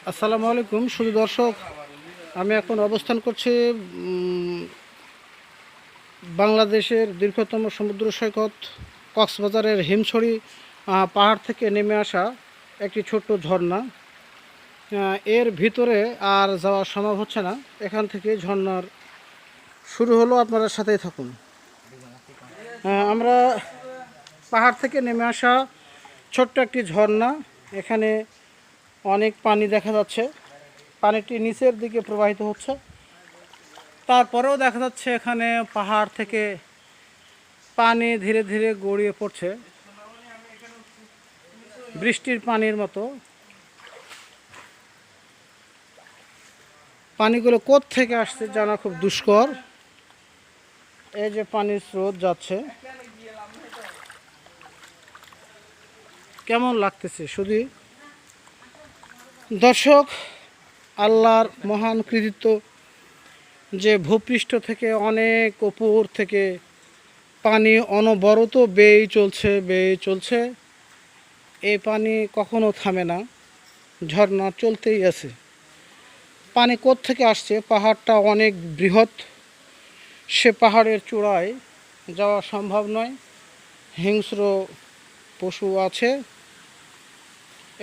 আসসালামু আলাইকুম শুধু দর্শক, আমি এখন অবস্থান করছি বাংলাদেশের দীর্ঘতম সমুদ্র সৈকত কক্সবাজারের হিমছড়ি পাহাড় থেকে নেমে আসা একটি ছোট্ট ঝর্ণা। এর ভিতরে আর যাওয়া সম্ভব হচ্ছে না, এখান থেকে ঝর্ণার শুরু হলো। আপনারা সাথেই থাকুন। আমরা পাহাড় থেকে নেমে আসা ছোট্ট একটি ঝর্ণা। এখানে অনেক পানি দেখা যাচ্ছে, পানিটি নিচের দিকে প্রবাহিত হচ্ছে। তারপরেও দেখা যাচ্ছে এখানে পাহাড় থেকে পানি ধীরে ধীরে গড়িয়ে পড়ছে, বৃষ্টির পানির মতো। পানিগুলো কোত্থেকে আসছে জানা খুব দুষ্কর। এই যে পানির স্রোত যাচ্ছে, কেমন লাগতেছে শুধু দর্শক। আল্লাহর মহান কৃতিত্ব যে ভূপৃষ্ঠ থেকে অনেক উপর থেকে পানি অনবরত বেয়ে চলছে। এই পানি কখনো থামে না, ঝর্ণা চলতেই আছে। পানি কোত্থেকে আসছে? পাহাড়টা অনেক বৃহৎ, সে পাহাড়ের চূড়ায় যাওয়া সম্ভব নয়, হিংস্র পশু আছে।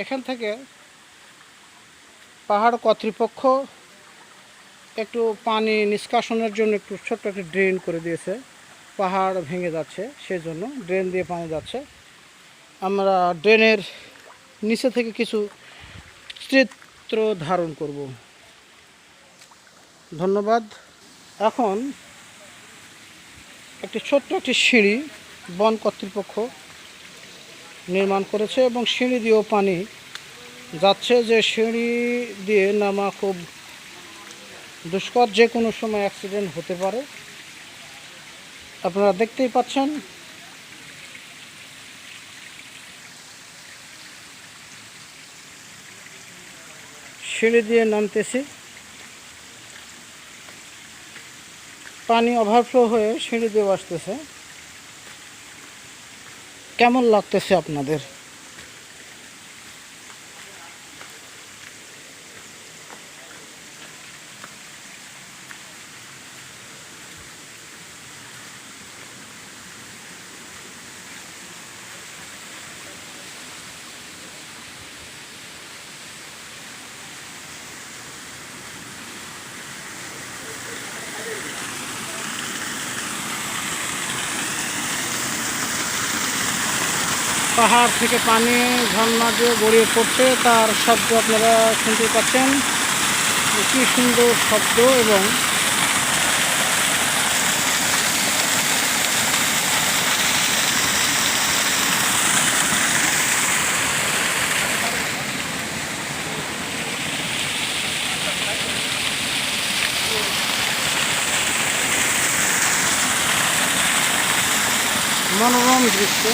এখান থেকে পাহাড় কর্তৃপক্ষ একটু পানি নিষ্কাশনের জন্য একটু ছোট্ট একটা ড্রেন করে দিয়েছে। পাহাড় ভেঙে যাচ্ছে, সেজন্য ড্রেন দিয়ে পানি যাচ্ছে। আমরা ড্রেনের নিচে থেকে কিছু চিত্র ধারণ করব। ধন্যবাদ। এখন একটি ছোট্ট একটি সিঁড়ি বন কর্তৃপক্ষ নির্মাণ করেছে এবং সিঁড়ি দিয়েও পানি যাচ্ছে। যে সিঁড়ি দিয়ে নামা খুব দুষ্কর, যে কোনো সময় অ্যাক্সিডেন্ট হতে পারে। আপনারা দেখতেই পাচ্ছেন। সিঁড়ি দিয়ে নামতেছি, পানি ওভারফ্লো হয়ে সিঁড়ি দিয়ে আসতেছে। কেমন লাগতেছে আপনাদের? পাহাড় থেকে পানি ঝর্ণা দিয়ে গড়িয়ে পড়ছে, তার শব্দ আপনারা শুনতে পাচ্ছেন। কি সুন্দর শব্দ। এবং মনোরম দৃশ্য।